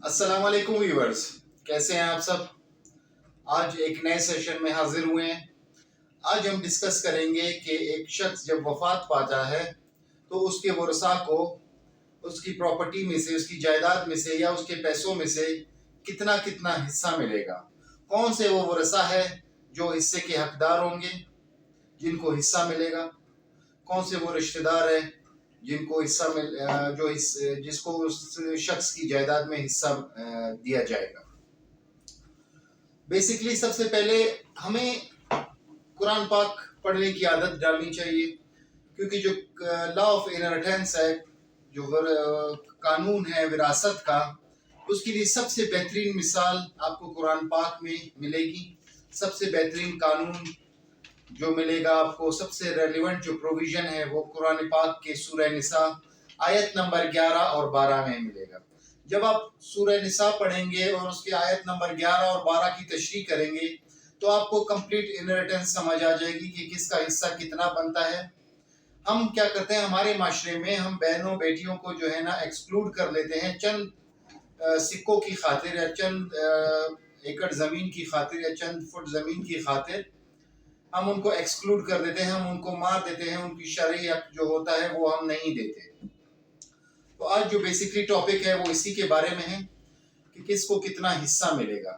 السلام علیکم ویورز، کیسے ہیں آپ سب؟ آج ایک نئے سیشن میں حاضر ہوئے ہیں۔ آج ہم ڈسکس کریں گے کہ ایک شخص جب وفات پاتا ہے تو اس کے ورثاء کو اس کی پراپرٹی میں سے، اس کی جائیداد میں سے یا اس کے پیسوں میں سے کتنا حصہ ملے گا۔ کون سے وہ ورثاء ہے جو حصے کے حقدار ہوں گے، جن کو حصہ ملے گا؟ کون سے وہ رشتہ دار ہیں جن کو حصہ جس کو اس شخص کی جائیداد میں حصہ دیا جائے گا؟ بیسیکلی سب سے پہلے ہمیں قرآن پاک پڑھنے کی عادت ڈالنی چاہیے، کیونکہ جو لا آف انہیریٹنس ہے، جو قانون ہے وراثت کا، اس کے لیے سب سے بہترین مثال آپ کو قرآن پاک میں ملے گی۔ سب سے بہترین قانون جو ملے گا آپ کو، سب سے ریلیونٹ جو پروویژن ہے، وہ قرآن پاک کے سورہ نساء آیت نمبر 11 اور 12 میں ملے گا۔ جب آپ سورہ نساء پڑھیں گے اور اس کے آیت نمبر 11 اور 12 کی تشریح کریں گے تو آپ کو کمپلیٹ انہیریٹنس سمجھ آ جائے گی کہ کس کا حصہ کتنا بنتا ہے۔ ہم کیا کرتے ہیں ہمارے معاشرے میں، ہم بہنوں بیٹیوں کو جو ہے نا ایکسکلوڈ کر لیتے ہیں، چند سکوں کی خاطر یا چند ایکڑ زمین کی خاطر یا چند فٹ زمین کی خاطر ہم ان کو ایکسکلوڈ کر دیتے ہیں، ہم ان کو مار دیتے ہیں، ان کی شرعی حق جو ہوتا ہے وہ ہم نہیں دیتے۔ تو آج جو بیسیکلی ٹاپک ہے وہ اسی کے بارے میں ہے کہ کس کو کتنا حصہ ملے گا۔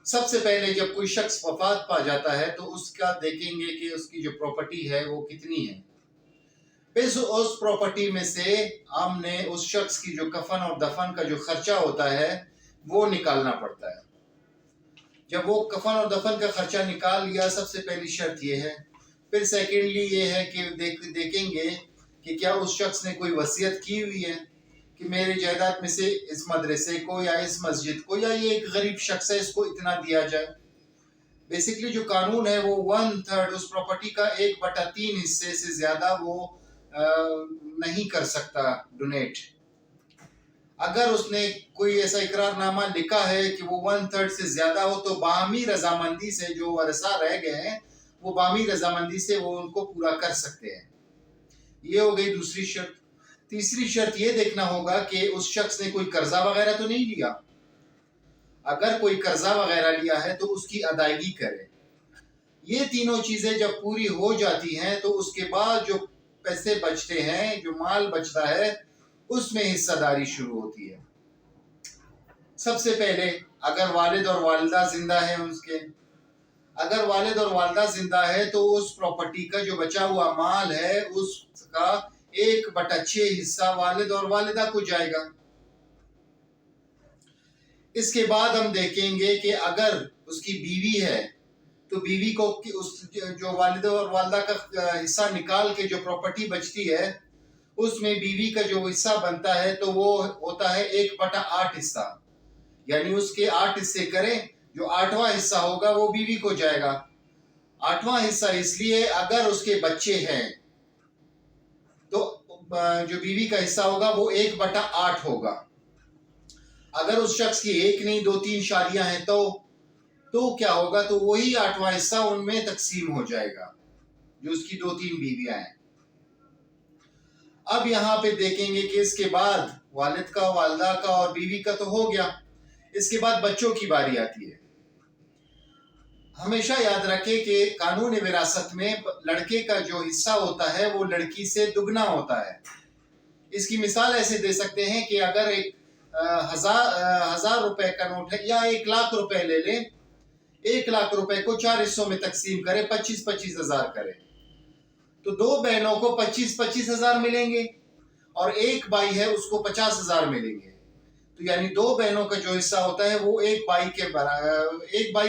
سب سے پہلے جب کوئی شخص وفات پا جاتا ہے تو اس کا دیکھیں گے کہ اس کی جو پراپرٹی ہے وہ کتنی ہے۔ پھر اس پراپرٹی میں سے ہم نے اس شخص کی جو کفن اور دفن کا جو خرچہ ہوتا ہے وہ نکالنا پڑتا ہے۔ جب وہ کفن اور دفن کا خرچہ نکال لیا، سب سے پہلی شرط یہ ہے۔ پھر سیکنڈلی یہ ہے کہ دیکھیں گے کہ کیا اس شخص نے کوئی وصیت کی ہوئی ہے کہ میرے جائیداد میں سے اس مدرسے کو یا اس مسجد کو یا یہ ایک غریب شخص ہے اس کو اتنا دیا جائے۔ بیسیکلی جو قانون ہے وہ 1/3 اس پراپرٹی کا 1/3 حصے سے زیادہ وہ نہیں کر سکتا ڈونیٹ۔ اگر اس نے کوئی ایسا اقرار نامہ لکھا ہے کہ وہ 1/3 سے زیادہ ہو تو باہمی رضامندی سے جو ورثاء رہ گئے ہیں وہ باہمی رضامندی سے وہ ان کو پورا کر سکتے ہیں۔ یہ ہو گئی دوسری شرط۔ تیسری شرط یہ دیکھنا ہوگا کہ اس شخص نے کوئی قرضہ وغیرہ تو نہیں لیا۔ اگر کوئی قرضہ وغیرہ لیا ہے تو اس کی ادائیگی کرے۔ یہ تینوں چیزیں جب پوری ہو جاتی ہیں تو اس کے بعد جو پیسے بچتے ہیں، جو مال بچتا ہے، اس میں حصہ داری شروع ہوتی ہے۔ سب سے پہلے اگر والد اور والدہ زندہ ہیں اگر والد اور والدہ زندہ ہے تو اس پراپرٹی کا جو بچا ہوا مال ہے اس کا 1/6 حصہ والد اور والدہ کو جائے گا۔ اس کے بعد ہم دیکھیں گے کہ اگر اس کی بیوی ہے تو بیوی کو جو والد اور والدہ کا حصہ نکال کے جو پراپرٹی بچتی ہے اس میں بیوی کا جو حصہ بنتا ہے تو وہ ہوتا ہے 1/8 حصہ، یعنی اس کے 8 حصے کریں، جو 8واں حصہ ہوگا وہ بیوی کو جائے گا۔ 8واں حصہ اس لیے اگر اس کے بچے ہیں تو جو بیوی کا حصہ ہوگا وہ 1/8 ہوگا۔ اگر اس شخص کی 1 نہیں 2-3 شادیاں ہیں تو کیا ہوگا؟ تو وہی 8واں حصہ ان میں تقسیم ہو جائے گا جو اس کی 2-3 بیویاں ہیں۔ اب یہاں پہ دیکھیں گے کہ اس کے بعد والد کا، والدہ کا اور بیوی کا تو ہو گیا، اس کے بعد بچوں کی باری آتی ہے۔ ہمیشہ یاد رکھیں کہ قانون وراثت میں لڑکے کا جو حصہ ہوتا ہے وہ لڑکی سے دگنا ہوتا ہے۔ اس کی مثال ایسے دے سکتے ہیں کہ اگر ایک 1000 روپے کا نوٹ ہے یا 1,00,000 روپے لے لیں، 1,00,000 روپے کو 4 حصوں میں تقسیم کریں، 25,000 ہزار کریں تو 2 بہنوں کو 25,000 ملیں گے اور ایک بھائی ہے اس کو 50,000 ملیں گے۔ تو یعنی 2 بہنوں کا جو حصہ ہوتا ہے وہ ایک بھائی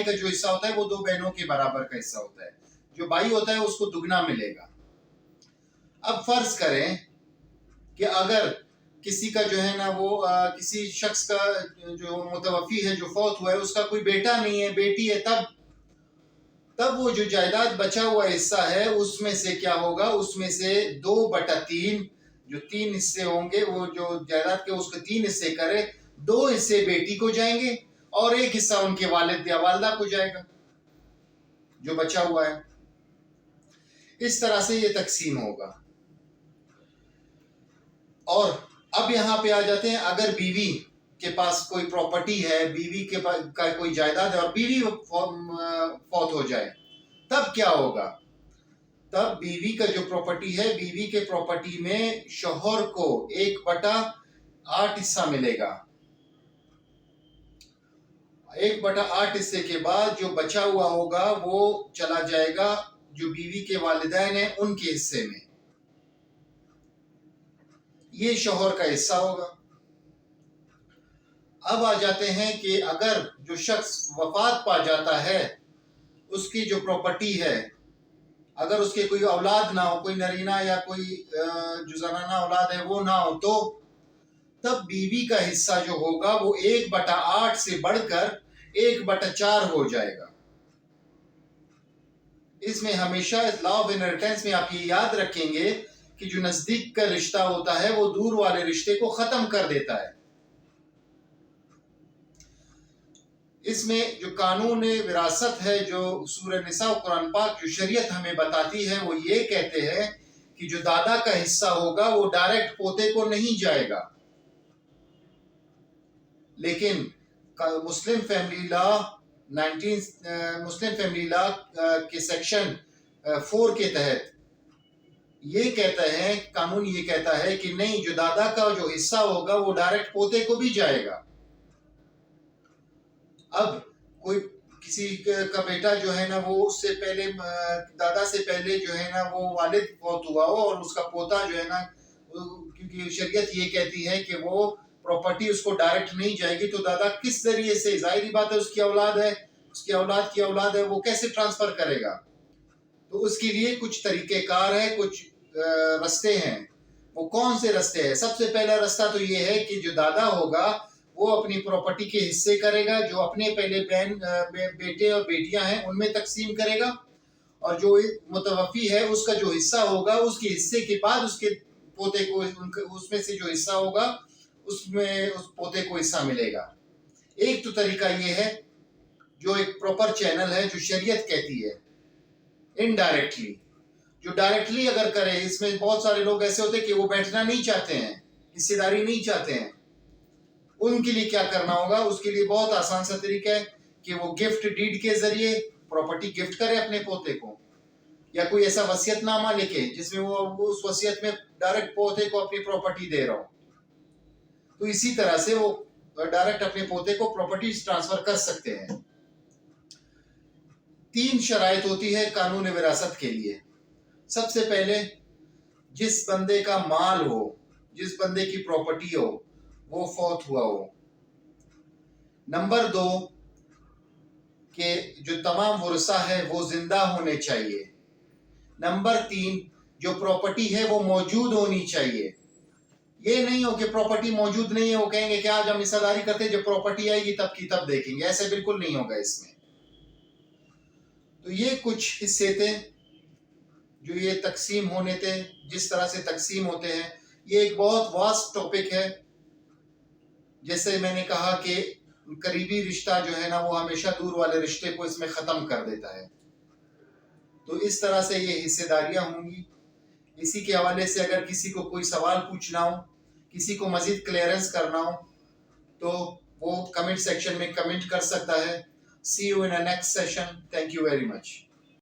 کا جو حصہ ہوتا ہے وہ 2 بہنوں کے برابر کا حصہ ہوتا ہے۔ جو بھائی ہوتا ہے اس کو دگنا ملے گا۔ اب فرض کریں کہ اگر کسی کا جو ہے نا وہ کسی شخص کا جو متوفی ہے، جو فوت ہوا ہے، اس کا کوئی بیٹا نہیں ہے، بیٹی ہے، تب وہ جو جائیداد بچا ہوا حصہ ہے اس میں سے کیا ہوگا؟ اس میں سے 2/3 جو 3 حصے ہوں گے، وہ جو جائیداد کے اس کے 3 حصے کرے، 2 حصے بیٹی کو جائیں گے اور 1 حصہ ان کے والد یا والدہ کو جائے گا جو بچا ہوا ہے۔ اس طرح سے یہ تقسیم ہوگا۔ اور اب یہاں پہ آ جاتے ہیں، اگر بیوی کے پاس کوئی پراپرٹی ہے، بیوی کے پاس کا کوئی جائیداد ہے اور بیوی فوت ہو جائے تب کیا ہوگا؟ تب بیوی کا جو پراپرٹی ہے، بیوی کے پراپرٹی میں شوہر کو 1/8 حصہ ملے گا۔ 1/8 حصے کے بعد جو بچا ہوا ہوگا وہ چلا جائے گا جو بیوی کے والدین ہیں ان کے حصے میں، یہ شوہر کا حصہ ہوگا۔ اب آ جاتے ہیں کہ اگر جو شخص وفات پا جاتا ہے، اس کی جو پراپرٹی ہے، اگر اس کے کوئی اولاد نہ ہو، کوئی نرینہ یا کوئی جو زنانہ اولاد ہے وہ نہ ہو، تو تب بیوی کا حصہ جو ہوگا وہ 1/8 سے بڑھ کر 1/4 ہو جائے گا۔ اس میں ہمیشہ لا آف انہیریٹنس میں آپ یہ یاد رکھیں گے کہ جو نزدیک کا رشتہ ہوتا ہے وہ دور والے رشتے کو ختم کر دیتا ہے۔ اس میں جو قانون وراثت ہے، جو سورہ نساء قرآن پاک جو شریعت ہمیں بتاتی ہے، وہ یہ کہتے ہیں کہ جو دادا کا حصہ ہوگا وہ ڈائریکٹ پوتے کو نہیں جائے گا، لیکن مسلم فیملی لا کے سیکشن 4 کے تحت یہ کہتا ہے، قانون یہ کہتا ہے کہ نہیں، جو دادا کا جو حصہ ہوگا وہ ڈائریکٹ پوتے کو بھی جائے گا۔ اب کوئی کسی کا بیٹا جو ہے نا وہ اس سے پہلے دادا سے پہلے جو ہے نا وہ والد فوت ہوا ہو اور اس کا پوتا جو ہے نا، کیونکہ شریعت یہ کہتی ہے کہ وہ پراپرٹی اس کو ڈائریکٹ نہیں جائے گی، تو دادا کس ذریعے سے، ظاہری بات ہے اس کی اولاد ہے، اس کی اولاد کی اولاد ہے، وہ کیسے ٹرانسفر کرے گا؟ تو اس کے لیے کچھ طریقہ کار ہے، کچھ رستے ہیں۔ وہ کون سے رستے ہیں؟ سب سے پہلا رستہ تو یہ ہے کہ جو دادا ہوگا وہ اپنی پراپرٹی کے حصے کرے گا، جو اپنے پہلے بیٹے اور بیٹیاں ہیں ان میں تقسیم کرے گا، اور جو متوفی ہے اس کا جو حصہ ہوگا اس کے حصے کے بعد اس کے پوتے کو اس میں سے جو حصہ ہوگا اس میں اس پوتے کو حصہ ملے گا۔ ایک تو طریقہ یہ ہے جو ایک پراپر چینل ہے جو شریعت کہتی ہے، انڈائریکٹلی۔ جو ڈائریکٹلی اگر کرے، اس میں بہت سارے لوگ ایسے ہوتے ہیں کہ وہ بیٹھنا نہیں چاہتے ہیں، حصے داری نہیں چاہتے ہیں، ان کے لیے کیا کرنا ہوگا؟ اس کے لیے بہت آسان سا طریقہ ہے کہ وہ گفٹ ڈیڈ کے ذریعے پراپرٹی گفٹ کرے اپنے پوتے کو، یا کوئی ایسا وصیت نامہ لکھے جس میں وہ اس وصیت میں ڈائریکٹ پوتے کو اپنی پراپرٹی دے رہا ہو، تو اسی طرح سے وہ ڈائریکٹ اپنے پوتے کو پراپرٹی ٹرانسفر کر سکتے ہیں۔ 3 شرائط ہوتی ہے قانون وراثت کے لیے۔ سب سے پہلے جس بندے کا مال ہو، جس بندے کی پراپرٹی ہو وہ فوت ہوا ہو۔ نمبر 2 کہ جو تمام ورثہ ہے وہ زندہ ہونے چاہیے۔ نمبر 3 جو پراپرٹی ہے وہ موجود ہونی چاہیے۔ یہ نہیں ہو کہ پراپرٹی موجود نہیں ہے، وہ کہیں گے کہ آج ہم حصہ داری کرتے ہیں، جب پراپرٹی آئے گی تب کی تب دیکھیں گے، ایسے بالکل نہیں ہوگا اس میں۔ تو یہ کچھ حصے تھے جو یہ تقسیم ہونے تھے، جس طرح سے تقسیم ہوتے ہیں۔ یہ ایک بہت واسٹ ٹاپک ہے، جیسے میں نے کہا کہ قریبی رشتہ جو ہے نا وہ ہمیشہ دور والے رشتے کو اس میں ختم کر دیتا ہے۔ تو اس طرح سے یہ حصے داریاں ہوں گی۔ اسی کے حوالے سے اگر کسی کو کوئی سوال پوچھنا ہو، کسی کو مزید کلیئرنس کرنا ہو، تو وہ کمنٹ سیکشن میں کمنٹ کر سکتا ہے۔ See you in the next session. Thank you very much.